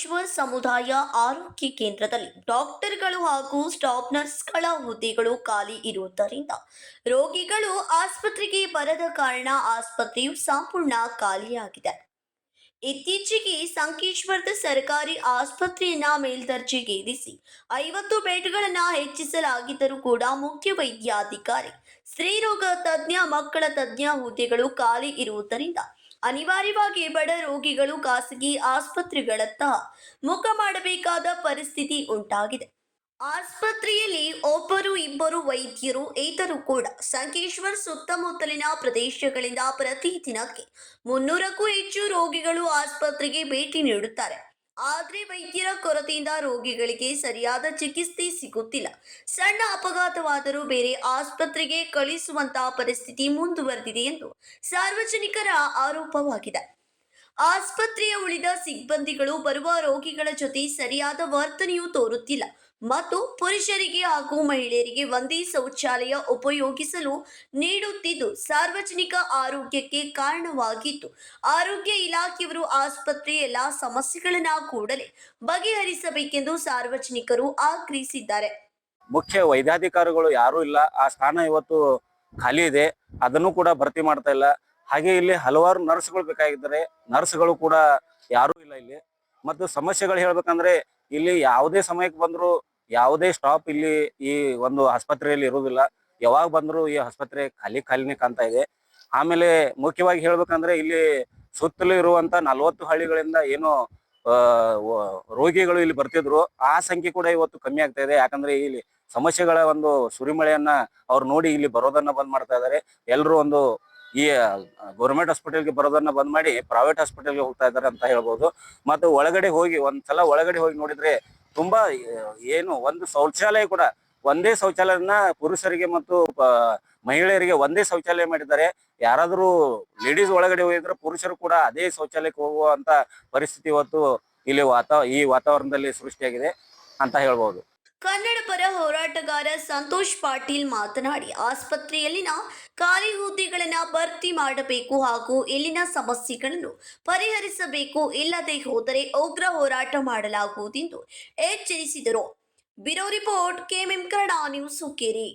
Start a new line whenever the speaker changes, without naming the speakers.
ಸಂಕೇಶ್ವರ್ ಸಮುದಾಯ ಆರೋಗ್ಯ ಕೇಂದ್ರದಲ್ಲಿ ಡಾಕ್ಟರ್ಗಳು ಹಾಗೂ ಸ್ಟಾಫ್ ನರ್ಸ್ಗಳ ಹುದ್ದೆಗಳು ಖಾಲಿ ಇರುವುದರಿಂದ ರೋಗಿಗಳು ಆಸ್ಪತ್ರೆಗೆ ಬರದ ಕಾರಣ ಆಸ್ಪತ್ರೆಯು ಸಂಪೂರ್ಣ ಖಾಲಿಯಾಗಿದೆ. ಇತ್ತೀಚೆಗೆ ಸಂಕೇಶ್ವರದ ಸರ್ಕಾರಿ ಆಸ್ಪತ್ರೆಯನ್ನ ಮೇಲ್ದರ್ಜೆಗೇರಿಸಿ 50 ಬೆಡ್ಗಳನ್ನು ಹೆಚ್ಚಿಸಲಾಗಿದ್ದರೂ ಕೂಡ ಮುಖ್ಯ ವೈದ್ಯಾಧಿಕಾರಿ, ಸ್ತ್ರೀರೋಗ ತಜ್ಞ, ಮಕ್ಕಳ ತಜ್ಞ ಹುದ್ದೆಗಳು ಖಾಲಿ ಇರುವುದರಿಂದ ಅನಿವಾರ್ಯವಾಗಿ ಬಡ ರೋಗಿಗಳು ಖಾಸಗಿ ಆಸ್ಪತ್ರೆಗಳತ್ತ ಮುಖ ಮಾಡಬೇಕಾದ ಪರಿಸ್ಥಿತಿ ಉಂಟಾಗಿದೆ. ಆಸ್ಪತ್ರೆಯಲ್ಲಿ ಒಬ್ಬರು ಇಬ್ಬರು ವೈದ್ಯರು ಇದ್ದರೂ ಕೂಡ ಸಂಕೇಶ್ವರ್ ಸುತ್ತಮುತ್ತಲಿನ ಪ್ರದೇಶಗಳಿಂದ ಪ್ರತಿ ದಿನಕ್ಕೆ 300ಕ್ಕೂ ಹೆಚ್ಚು ರೋಗಿಗಳು ಆಸ್ಪತ್ರೆಗೆ ಭೇಟಿ ನೀಡುತ್ತಾರೆ. ಆದರೆ ವೈದ್ಯರ ಕೊರತೆಯಿಂದ ರೋಗಿಗಳಿಗೆ ಸರಿಯಾದ ಚಿಕಿತ್ಸೆ ಸಿಗುತ್ತಿಲ್ಲ. ಸಣ್ಣ ಅಪಘಾತವಾದರೂ ಬೇರೆ ಆಸ್ಪತ್ರೆಗೆ ಕಳಿಸುವಂತಹ ಪರಿಸ್ಥಿತಿ ಮುಂದುವರೆದಿದೆ ಎಂದು ಸಾರ್ವಜನಿಕರ ಆರೋಪವಾಗಿದೆ. ಆಸ್ಪತ್ರೆಯ ಉಳಿದ ಸಿಬ್ಬಂದಿಗಳು ಬರುವ ರೋಗಿಗಳ ಜೊತೆ ಸರಿಯಾದ ವರ್ತನೆಯೂ ತೋರುತ್ತಿಲ್ಲ ಮತ್ತು ಪುರುಷರಿಗೆ ಹಾಗೂ ಮಹಿಳೆಯರಿಗೆ ಒಂದೇ ಶೌಚಾಲಯ ಉಪಯೋಗಿಸಲು ನೀಡುತ್ತಿದ್ದು ಸಾರ್ವಜನಿಕ ಆರೋಗ್ಯಕ್ಕೆ ಕಾರಣವಾಗಿದ್ದು, ಆರೋಗ್ಯ ಇಲಾಖೆಯವರು ಆಸ್ಪತ್ರೆಯ ಎಲ್ಲ ಸಮಸ್ಯೆಗಳನ್ನ ಕೂಡಲೇ ಬಗೆಹರಿಸಬೇಕೆಂದು ಸಾರ್ವಜನಿಕರು ಆಗ್ರಹಿಸಿದ್ದಾರೆ.
ಮುಖ್ಯ ವೈದ್ಯಾಧಿಕಾರಿಗಳು ಯಾರೂ ಇಲ್ಲ. ಆ ಸ್ಥಾನ ಇವತ್ತು ಖಾಲಿ ಇದೆ. ಅದನ್ನು ಕೂಡ ಭರ್ತಿ ಮಾಡ್ತಾ ಇಲ್ಲ. ಹಾಗೆ ಇಲ್ಲಿ ಹಲವಾರು ನರ್ಸ್ಗಳು ಬೇಕಾಗಿದ್ದಾರೆ. ನರ್ಸ್ಗಳು ಕೂಡ ಯಾರೂ ಇಲ್ಲ ಇಲ್ಲಿ. ಮತ್ತು ಸಮಸ್ಯೆಗಳು ಹೇಳ್ಬೇಕಂದ್ರೆ ಇಲ್ಲಿ ಯಾವುದೇ ಸಮಯಕ್ಕೆ ಬಂದ್ರು ಯಾವುದೇ ಸ್ಟಾಪ್ ಇಲ್ಲಿ ಈ ಒಂದು ಆಸ್ಪತ್ರೆಯಲ್ಲಿ ಇರುವುದಿಲ್ಲ. ಯಾವಾಗ ಬಂದ್ರು ಈ ಆಸ್ಪತ್ರೆ ಖಾಲಿನೇ ಕಾಣ್ತಾ ಇದೆ. ಆಮೇಲೆ ಮುಖ್ಯವಾಗಿ ಹೇಳ್ಬೇಕಂದ್ರೆ ಇಲ್ಲಿ ಸುತ್ತಲೂ ಇರುವಂತ 40 ಹಳ್ಳಿಗಳಿಂದ ಏನು ರೋಗಿಗಳು ಇಲ್ಲಿ ಬರ್ತಿದ್ರು, ಆ ಸಂಖ್ಯೆ ಕೂಡ ಇವತ್ತು ಕಮ್ಮಿ ಆಗ್ತಾ ಇದೆ. ಯಾಕಂದ್ರೆ ಇಲ್ಲಿ ಸಮಸ್ಯೆಗಳ ಒಂದು ಸುರಿಮಳೆಯನ್ನ ಅವ್ರು ನೋಡಿ ಇಲ್ಲಿ ಬರೋದನ್ನ ಬಂದ್ ಮಾಡ್ತಾ ಇದ್ದಾರೆ. ಎಲ್ಲರೂ ಒಂದು ಈ ಗೌರ್ಮೆಂಟ್ ಹಾಸ್ಪಿಟಲ್ಗೆ ಬರೋದನ್ನ ಬಂದ್ ಮಾಡಿ ಪ್ರೈವೇಟ್ ಹಾಸ್ಪಿಟಲ್ಗೆ ಹೋಗ್ತಾ ಇದ್ದಾರೆ ಅಂತ ಹೇಳ್ಬೋದು. ಮತ್ತು ಒಳಗಡೆ ಹೋಗಿ ಒಂದ್ಸಲ ಒಳಗಡೆ ಹೋಗಿ ನೋಡಿದ್ರೆ ತುಂಬಾ ಏನು ಒಂದು ಶೌಚಾಲಯ ಕೂಡ ಒಂದೇ ಶೌಚಾಲಯನ ಪುರುಷರಿಗೆ ಮತ್ತು ಮಹಿಳೆಯರಿಗೆ ಒಂದೇ ಶೌಚಾಲಯ ಮಾಡಿದ್ದಾರೆ. ಯಾರಾದ್ರೂ ಲೇಡೀಸ್ ಒಳಗಡೆ ಹೋಗಿದ್ರೆ ಪುರುಷರು ಕೂಡ ಅದೇ ಶೌಚಾಲಯಕ್ಕೆ ಹೋಗುವಂತ ಪರಿಸ್ಥಿತಿ ಇವತ್ತು ಇಲ್ಲಿ ಈ ವಾತಾವರಣದಲ್ಲಿ ಸೃಷ್ಟಿಯಾಗಿದೆ ಅಂತ ಹೇಳ್ಬೋದು.
ಕನ್ನಡ ಪರ ಹೋರಾಟಗಾರ ಸಂತೋಷ್ ಪಾಟೀಲ್ ಮಾತನಾಡಿ, ಆಸ್ಪತ್ರೆಯಲ್ಲಿನ ಖಾಲಿ ಹುದ್ದೆಗಳನ್ನು ಭರ್ತಿ ಮಾಡಬೇಕು ಹಾಗೂ ಇಲ್ಲಿನ ಸಮಸ್ಯೆಗಳನ್ನು ಪರಿಹರಿಸಬೇಕು. ಇಲ್ಲದೆ ಹೋದರೆ ಉಗ್ರ ಹೋರಾಟ ಮಾಡಲಾಗುವುದೆಂದು ಎಚ್ಚರಿಸಿದರು. Bureau report, KMM Kannada news, Hukkeri.